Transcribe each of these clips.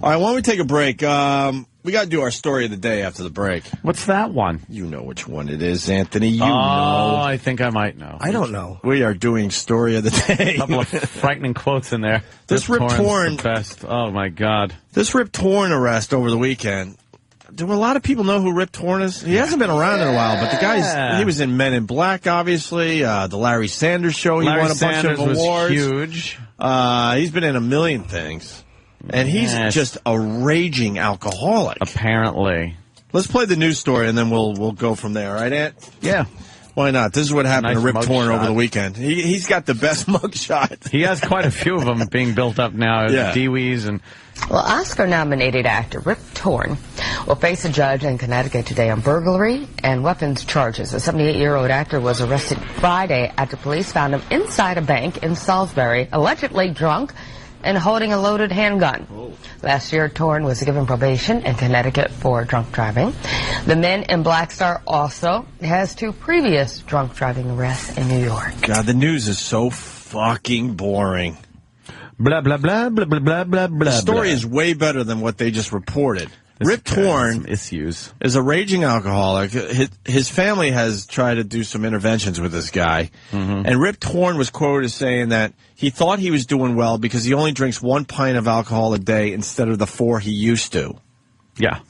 All right, why don't we take a break? We got to do our story of the day after the break. What's that one? You know which one it is, Anthony. You know. I think I might know. I don't know. We are doing story of the day. A couple of frightening quotes in there. This Rip Torn, the best. Oh, my God. This Rip Torn arrest over the weekend. Do a lot of people know who Rip Torn is? He hasn't been around in a while, but he was in Men in Black, obviously. The Larry Sanders Show, he won a bunch of awards. Was huge. He's been in a million things. And he's just a raging alcoholic. Apparently. Let's play the news story, and then we'll go from there. All right, Ant? Yeah. Why not? This is what happened to Rip Torn over the weekend. He's got the best mugshot. He has quite a few of them being built up now. Yeah. Dee-wees and... Well, Oscar-nominated actor Rip Torn will face a judge in Connecticut today on burglary and weapons charges. The 78-year-old actor was arrested Friday after police found him inside a bank in Salisbury, allegedly drunk and holding a loaded handgun. Last year, Torn was given probation in Connecticut for drunk driving. The Men in Black star also has 2 previous drunk driving arrests in New York. God, the news is so fucking boring. Blah, blah, blah, blah, blah, blah, blah, blah. The story is way better than what they just reported. Rip Torn issues. Is a raging alcoholic. His family has tried to do some interventions with this guy. Mm-hmm. And Rip Torn was quoted as saying that he thought he was doing well because he only drinks 1 pint of alcohol a day instead of the 4 he used to. Yeah.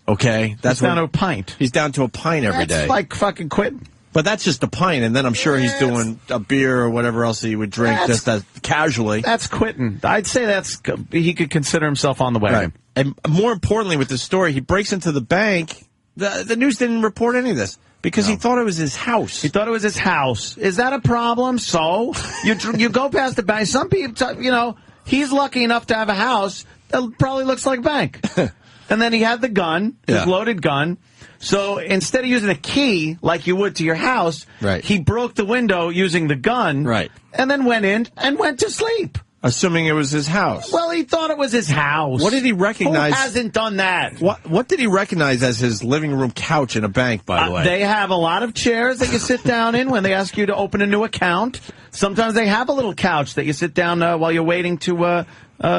Okay? That's down to a pint. He's down to a pint every day. That's like fucking quitting. But that's just a pint, and then I'm sure he's doing a beer or whatever else he would drink just as casually. That's quitting. I'd say he could consider himself on the wagon. Right. And more importantly with this story, he breaks into the bank. The news didn't report any of this because he thought it was his house. He thought it was his house. Is that a problem? So you go past the bank. Some people, he's lucky enough to have a house that probably looks like a bank. And then he had the gun, his loaded gun. So instead of using a key like you would to your house, he broke the window using the gun, and then went in and went to sleep. Assuming it was his house. Well, he thought it was his house. What did he recognize? Who hasn't done that? What did he recognize as his living room couch in a bank, by the way? They have a lot of chairs that you sit down in when they ask you to open a new account. Sometimes they have a little couch that you sit down while you're waiting to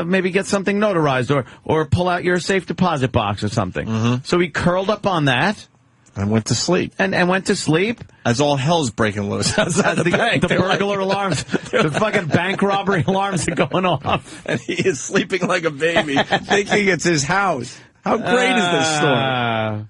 maybe get something notarized or pull out your safe deposit box or something. Mm-hmm. So he curled up on that. And went to sleep. And went to sleep. As all hell's breaking loose outside the bank. The burglar alarms, the fucking bank robbery alarms are going off. And he is sleeping like a baby, thinking it's his house. How great is this story?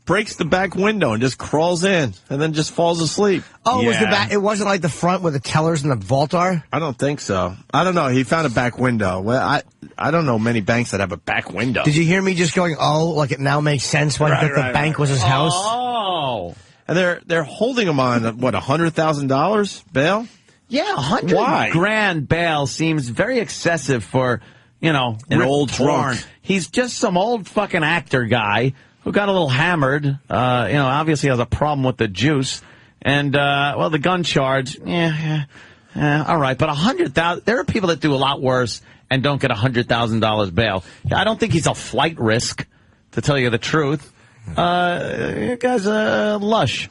Breaks the back window and just crawls in and then just falls asleep. Oh, it was the back? It wasn't like the front where the tellers and the vault are? I don't think so. I don't know. He found a back window. Well, I don't know many banks that have a back window. Did you hear me just going, like it now makes sense when the bank was his house? Oh. And they're holding him on, what, $100,000 bail? Yeah, $100,000 bail seems very excessive for, an old drunk. He's just some old fucking actor guy who got a little hammered, obviously has a problem with the juice. And, the gun charge, all right. But $100,000, there are people that do a lot worse and don't get $100,000 bail. I don't think he's a flight risk, to tell you the truth. Guy's lush.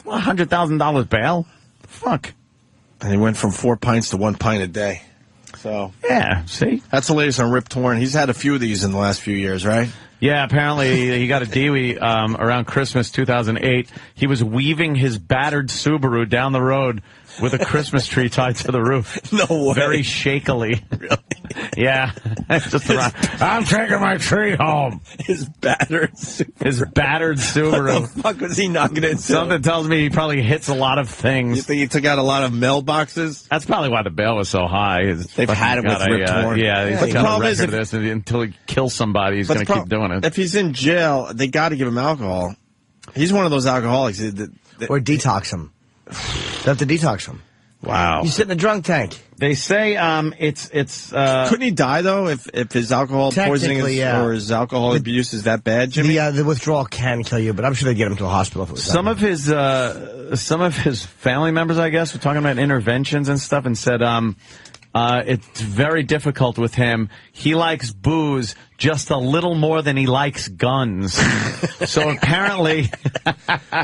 $100,000 bail? Fuck. And he went from 4 pints to 1 pint a day. So yeah, see? That's the latest on Rip Torn. He's had a few of these in the last few years, right? Yeah, apparently he got a Dewey around Christmas 2008. He was weaving his battered Subaru down the road with a Christmas tree tied to the roof. No way. Very shakily. Really? Yeah. Just around. I'm taking my tree home. His battered Subaru. His battered Subaru. What the fuck was he knocking into? Something tells me he probably hits a lot of things. You think he took out a lot of mailboxes? That's probably why the bail was so high. They've had him with Rip Torn. Yeah, he's got a record of this. Until he kills somebody, he's going to keep doing it. If he's in jail, they got to give him alcohol. He's one of those alcoholics. Or detox him. They have to detox him. Wow. You sit in a drunk tank. They say it's couldn't he die though if his alcohol poisoning or his alcohol abuse is that bad, Jimmy? The withdrawal can kill you, but I'm sure they'd get him to a hospital if it was some of his family members, I guess, were talking about interventions and stuff and said It's very difficult with him. He likes booze just a little more than he likes guns. So apparently,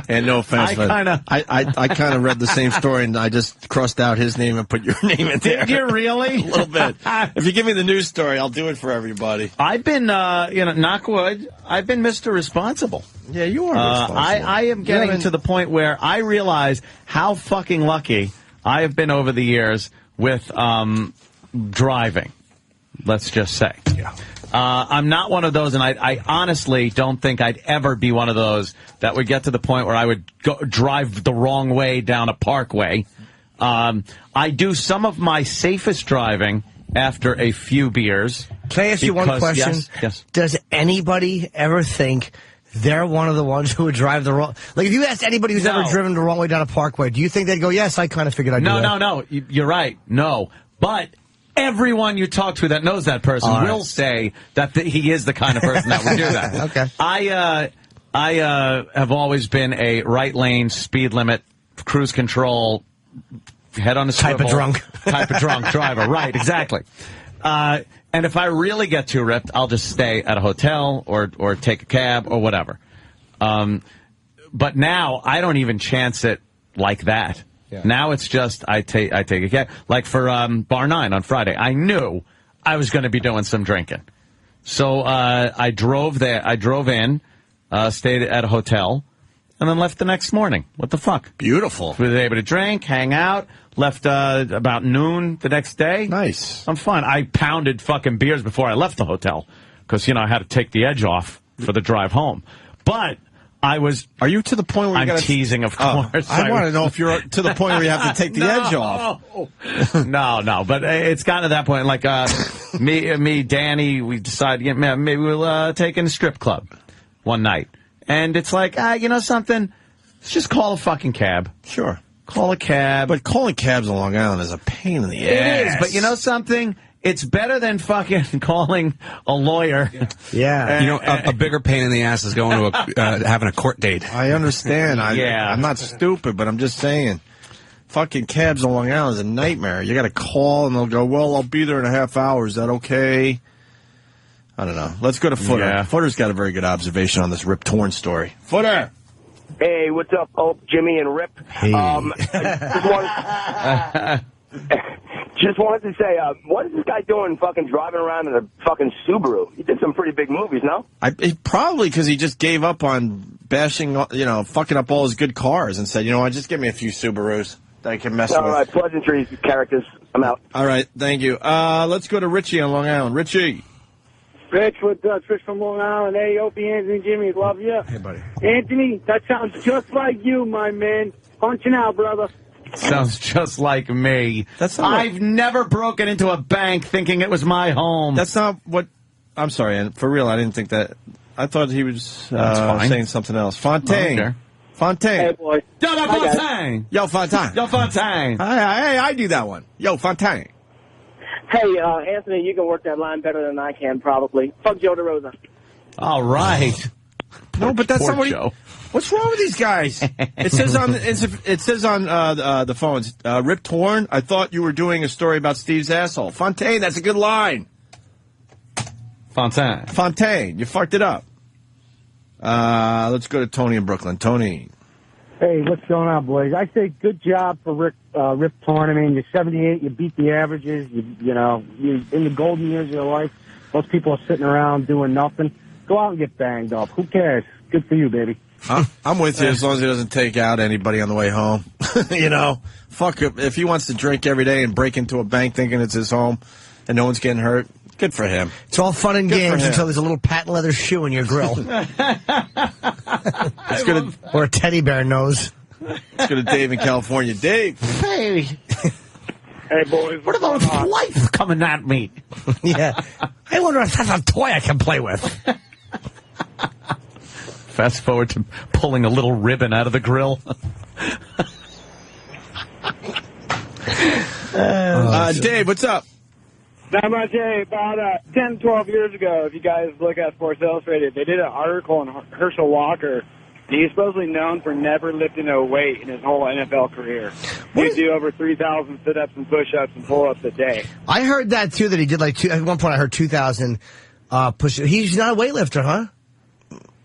and no offense, I kind of read the same story, and I just crossed out his name and put your name in there. Did you really? A little bit. If you give me the news story, I'll do it for everybody. I've been, knock wood, I've been Mr. Responsible. Yeah, you are responsible. I am getting to the point where I realize how fucking lucky I have been over the years with driving, let's just say. Yeah. I'm not one of those, and I honestly don't think I'd ever be one of those that would get to the point where I would drive the wrong way down a parkway. I do some of my safest driving after a few beers. Can I ask you one question? Yes. Does anybody ever think they're one of the ones who would drive the wrong... Like, if you asked anybody who's ever driven the wrong way down a parkway, do you think they'd go, yes, I kind of figured I'd do that? No. You're right. No. But everyone you talk to that knows that person will say that he is the kind of person that would do that. Okay. I have always been a right lane, speed limit, cruise control, head on the swivel. Type of drunk driver. Right, exactly. And if I really get too ripped, I'll just stay at a hotel or take a cab or whatever. But now I don't even chance it like that. Yeah. Now it's just I take a cab. Like for Bar 9 on Friday, I knew I was going to be doing some drinking. So I drove there. I drove in, stayed at a hotel, and then left the next morning. What the fuck? Beautiful. We were able to drink, hang out. Left about noon the next day. Nice. I'm fine. I pounded fucking beers before I left the hotel because, I had to take the edge off for the drive home. But I was... Are you to the point where you I'm teasing, of course. I want to know if you're to the point where you have to take the edge off. No. But it's gotten to that point. Like, me, Danny, we decided, maybe we'll take in a strip club one night. And it's like, something? Let's just call a fucking cab. Sure. Call a cab. But calling cabs on Long Island is a pain in the ass. It is, but you know something? It's better than fucking calling a lawyer. Yeah. A bigger pain in the ass is going to having a court date. I understand. I'm not stupid, but I'm just saying. Fucking cabs on Long Island is a nightmare. You got to call, and they'll go, well, I'll be there in a half hour. Is that okay? I don't know. Let's go to Footer. Yeah. Footer's got a very good observation on this Rip Torn story. Footer! Hey, what's up, Ope, Jimmy, and Rip? Hey. Just wanted to say, what is this guy doing fucking driving around in a fucking Subaru? He did some pretty big movies, no? Probably because he just gave up on bashing, fucking up all his good cars and said, just give me a few Subarus that I can mess with. All right, pleasantries, characters. I'm out. All right, thank you. Let's go to Richie on Long Island. Richie. Rich, what's up? Rich from Long Island. Hey, Opie, Anthony, Jimmy, love you. Hey, buddy. Anthony, that sounds just like you, my man. Punching out, brother. Sounds just like me. I've never broken into a bank thinking it was my home. That's not what... I'm sorry, and for real, I didn't think that... I thought he was saying something else. Fontaine. Okay. Fontaine. Hey, boy. Yo, Fontaine. Yo, Fontaine. Yo, Fontaine. Hey, I do that one. Yo, Fontaine. Hey, Anthony, you can work that line better than I can, probably. Fuck Joe DeRosa. All right. No, but that's Poor not what Joe. What's wrong with these guys? It says on the phones, Rip Torn, I thought you were doing a story about Steve's asshole. Fontaine, that's a good line. Fontaine, you fucked it up. Let's go to Tony in Brooklyn. Tony. Hey, what's going on, boys? I say good job for Rip Torn. I mean, you're 78, you beat the averages, you're in the golden years of your life. Most people are sitting around doing nothing. Go out and get banged up. Who cares? Good for you, baby. I'm with you as long as he doesn't take out anybody on the way home. Fuck it. If he wants to drink every day and break into a bank thinking it's his home and no one's getting hurt, good for him. It's all fun and games until there's a little patent leather shoe in your grill. Or a teddy bear nose. Let's go to Dave in California. Dave. Hey. Hey, boys. What are those lights coming at me? Yeah. I wonder if that's a toy I can play with. Fast forward to pulling a little ribbon out of the grill. Dave, what's up? Not much. Hey, about 10, 12 years ago, if you guys look at Sports Illustrated, they did an article on Herschel Walker He's supposedly known for never lifting a weight in his whole NFL career. He'd do over 3,000 sit-ups and push-ups and pull-ups a day. I heard that, too, that he did at one point I heard 2,000 push-ups. He's not a weightlifter, huh?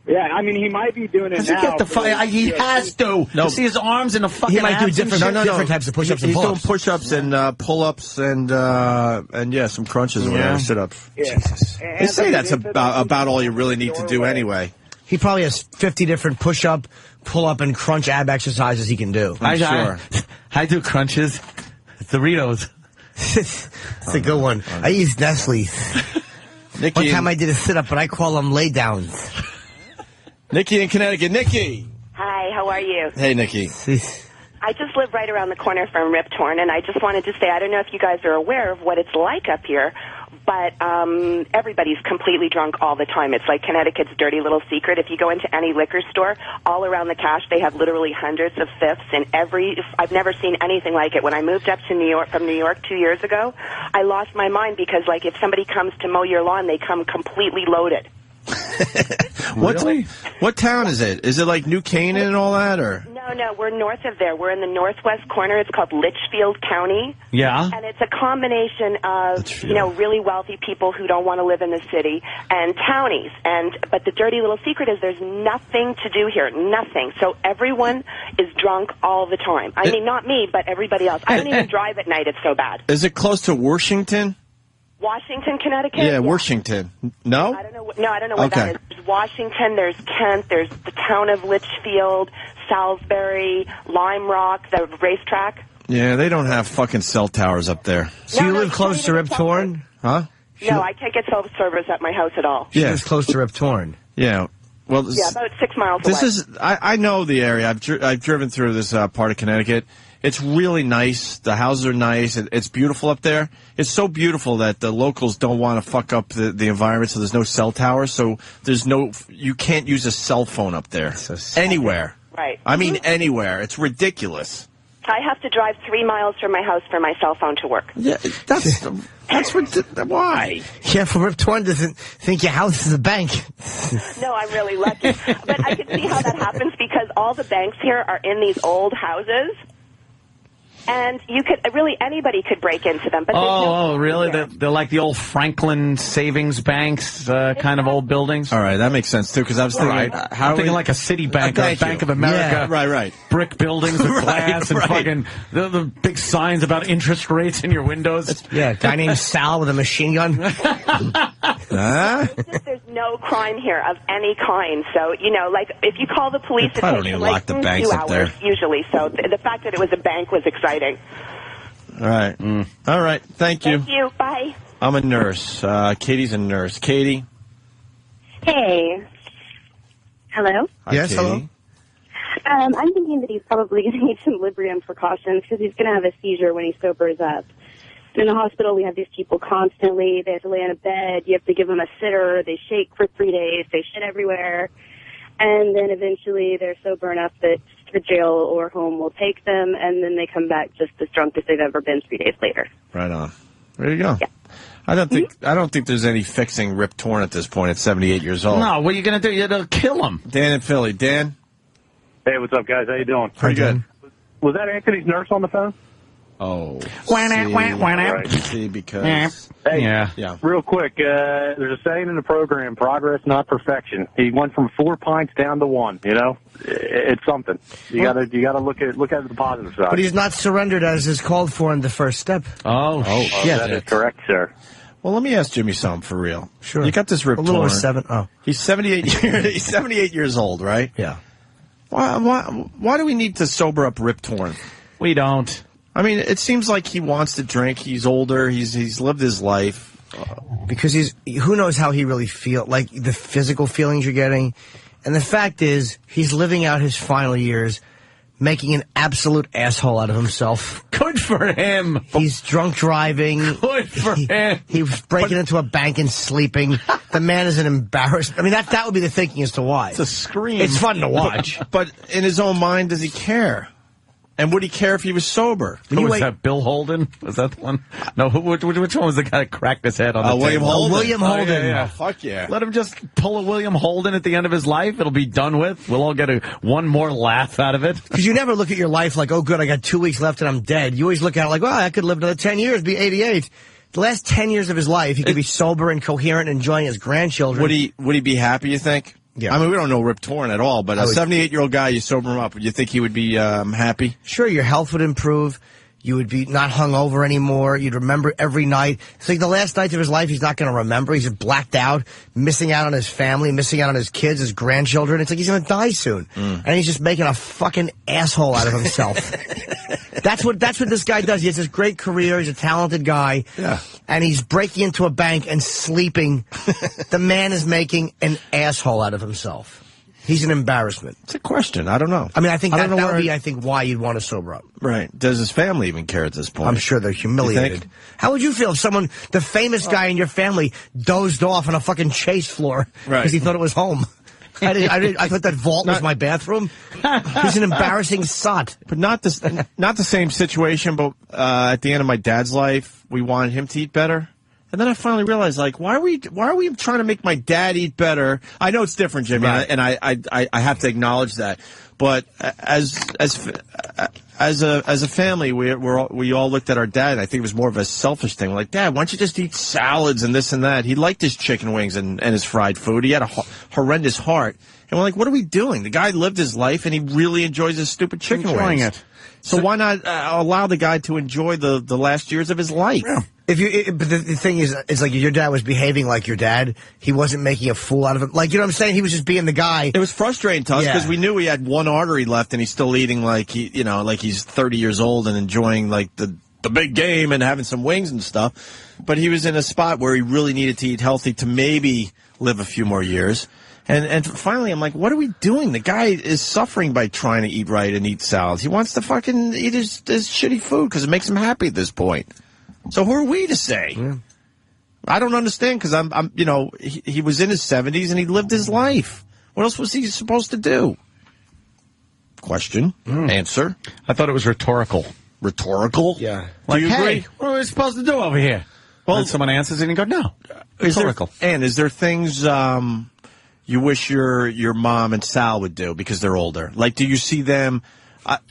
Yeah, I mean, he might be doing it now. He has to. No. See his arms and the fucking He might do abs and different, shit? different types of push-ups and He's pull-ups. doing push-ups and pull-ups and some crunches and whatever, sit-ups. Yeah. Jesus. They say that's about all you really need to do anyway. He probably has 50 different push-up, pull-up, and crunch ab exercises he can do. I'm sure. I do crunches. Doritos. It's a good one. I use Nestle. Nikki One time I did a sit-up, but I call them lay-downs. Nikki in Connecticut. Nikki! Hi, how are you? Hey, Nikki. I just live right around the corner from Rip Torn, and I just wanted to say, I don't know if you guys are aware of what it's like up here, but everybody's completely drunk all the time. It's like Connecticut's dirty little secret. If you go into any liquor store, all around the cache, they have literally hundreds of fifths, and I've never seen anything like it. When I moved up to New York, from New York 2 years ago, I lost my mind because, like, if somebody comes to mow your lawn, they come completely loaded. Really? What town is it? Is it like New Canaan and all that, or? No, we're north of there. We're in the northwest corner. It's called Litchfield County. Yeah. And it's a combination of, really wealthy people who don't want to live in the city and townies. But the dirty little secret is there's nothing to do here. Nothing. So everyone is drunk all the time. I mean, not me, but everybody else. I don't even drive at night. It's so bad. Is it close to Washington? Washington, Connecticut? Yeah, Washington. No? I don't know what that is. There's Washington, there's Kent, there's the town of Litchfield, Salisbury, Lime Rock, the racetrack. Yeah, they don't have fucking cell towers up there. So you live close to Rip Torn? Huh? No, I can't get cell service at my house at all. She lives close to Rip Torn. Yeah. Well, yeah, about 6 miles away. I know the area. I've driven through this part of Connecticut. It's really nice. The houses are nice. It's beautiful up there. It's so beautiful that the locals don't want to fuck up the environment, so there's no cell towers. So you can't use a cell phone up there. Anywhere. Right. I mean, anywhere. It's ridiculous. I have to drive 3 miles from my house for my cell phone to work. Yeah, that's why? Yeah, for Rip Torn doesn't think your house is a bank. No, I'm really lucky. But I can see how that happens because all the banks here are in these old houses. And anybody could break into them. But really? They're like the old Franklin Savings Banks kind of old buildings? All right, that makes sense, too, because I was thinking... I'm thinking like a Citibank or a Bank of America. Yeah, right. Brick buildings with glass and fucking the big signs about interest rates in your windows. Yeah, a guy named Sal with a machine gun. There's no crime here of any kind. So, like, if you call the police, it takes like 2 hours usually. So the fact that it was a bank was exciting. All right. All right. Thank you. Thank you. Bye. I'm a nurse. Katie's a nurse. Katie? Hey. Hello? Hi, yes, Katie. hello? I'm thinking that he's probably going to need some Librium precautions because he's going to have a seizure when he sobers up. In the hospital, we have these people constantly. They have to lay on a bed. You have to give them a sitter. They shake for 3 days. They shit everywhere. And then eventually they're sober enough that the jail or home will take them, and then they come back just as drunk as they've ever been 3 days later. Right on. There you go. Yeah. I don't think there's any fixing Rip Torn at this point at 78 years old. No, what are you going to do? You're going to kill him. Dan in Philly. Dan? Hey, what's up, guys? How you doing? Pretty good. Was that Anthony's nurse on the phone? Oh. Right. See, because... Hey, yeah. Real quick, there's a saying in the program, progress, not perfection. He went from 4 pints down to 1, It's something. You gotta look at the positive side. But he's not surrendered as is called for in the first step. Yeah. That is correct, sir. Well, let me ask Jimmy something for real. Sure. You got this Rip A little Torn. over 7. Oh. He's 78 years old, right? Yeah. Why do we need to sober up Rip Torn? We don't. I mean, it seems like he wants to drink. He's older. He's lived his life. Because who knows how he really feels, like the physical feelings you're getting. And the fact is, he's living out his final years, making an absolute asshole out of himself. Good for him. He's drunk driving. Good for him. He was breaking into a bank and sleeping. The man is an embarrassment. I mean, that would be the thinking as to why. It's a scream. It's fun to watch. But in his own mind, does he care? And would he care if he was sober? Who was that, Bill Holden? Was that the one? No, which one was the guy that cracked his head on the William table? Holden. William Holden. Yeah. Fuck yeah. Let him just pull a William Holden at the end of his life. It'll be done with. We'll all get one more laugh out of it. Because you never look at your life like, oh, good, I got 2 weeks left and I'm dead. You always look at it like, well, I could live another 10 years, be 88. The last 10 years of his life, he could be sober and coherent and enjoying his grandchildren. Would he be happy, you think? Yeah. I mean, we don't know Rip Torn at all, but a 78-year-old guy, you sober him up, would you think he would be happy? Sure, your health would improve. You would be not hungover anymore. You'd remember every night. It's like the last nights of his life he's not going to remember. He's just blacked out, missing out on his family, missing out on his kids, his grandchildren. It's like he's going to die soon. And he's just making a fucking asshole out of himself. That's what this guy does. He has this great career. He's a talented guy. Yeah. And he's breaking into a bank and sleeping. The man is making an asshole out of himself. He's an embarrassment. It's a question. I don't know. I mean, I think that would be, I why you'd want to sober up. Right. Does his family even care at this point? I'm sure they're humiliated. How would you feel if someone, the famous guy in your family, dozed off on a fucking chase floor because he thought it was home? I thought that vault was my bathroom. He's an embarrassing sot. But not the same situation, but at the end of my dad's life, we wanted him to eat better. And then I finally realized, like, why are we trying to make my dad eat better? I know it's different, Jimmy, and I have to acknowledge that. But as a family, we all looked at our dad, and I think it was more of a selfish thing. We're like, Dad, why don't you just eat salads and this and that? He liked his chicken wings and his fried food. He had a horrendous heart. And we're like, what are we doing? The guy lived his life, and he really enjoys his stupid chicken Enjoying wings. it. So why not allow the guy to enjoy the last years of his life? Yeah. But the thing is, it's like your dad was behaving like your dad. He wasn't making a fool out of him. Like, you know what I'm saying? He was just being the guy. It was frustrating to us because we knew he had one artery left and he's still eating like he's 30 years old and enjoying like the big game and having some wings and stuff. But he was in a spot where he really needed to eat healthy to maybe live a few more years. And finally, I'm like, what are we doing? The guy is suffering by trying to eat right and eat salads. He wants to fucking eat his shitty food because it makes him happy at this point. So who are we to say? Yeah. I don't understand because he was in his 70s and he lived his life. What else was he supposed to do? Question. Answer. I thought it was rhetorical. Rhetorical? Yeah. Like, do you agree? Hey, what are we supposed to do over here? Well, and someone answers and you go, no. Rhetorical. Is there things you wish your mom and Sal would do because they're older? Like, do you see them...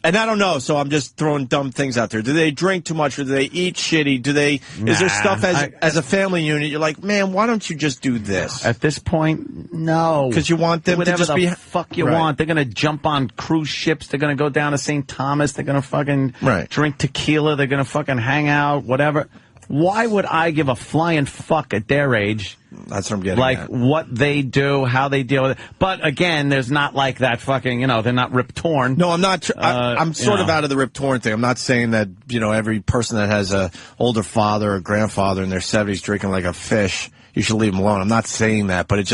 and I don't know, so I'm just throwing dumb things out there. Do they drink too much, or do they eat shitty? Is there stuff as a family unit, you're like, man, why don't you just do this? At this point, no. Because you want them to just be... fuck you want. They're going to jump on cruise ships. They're going to go down to St. Thomas. They're going to fucking drink tequila. They're going to fucking hang out, whatever. Why would I give a flying fuck at their age? That's what I'm getting at. What they do, how they deal with it. But again, there's not like that fucking, they're not Rip Torn. No, I'm not. I'm sort of out of the Rip Torn thing. I'm not saying that, every person that has a older father or grandfather in their 70s drinking like a fish, you should leave them alone. I'm not saying that, but it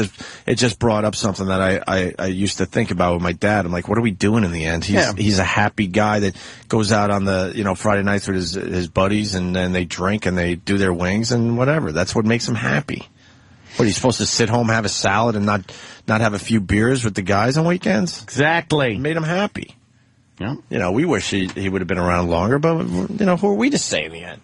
just brought up something that I used to think about with my dad. I'm like, what are we doing in the end? He's a happy guy that goes out on the, Friday nights with his buddies and then they drink and they do their wings and whatever. That's what makes him happy. What, are you supposed to sit home, have a salad and not have a few beers with the guys on weekends? Exactly. It made him happy. Yeah. We wish he would have been around longer, but, who are we to say in the end?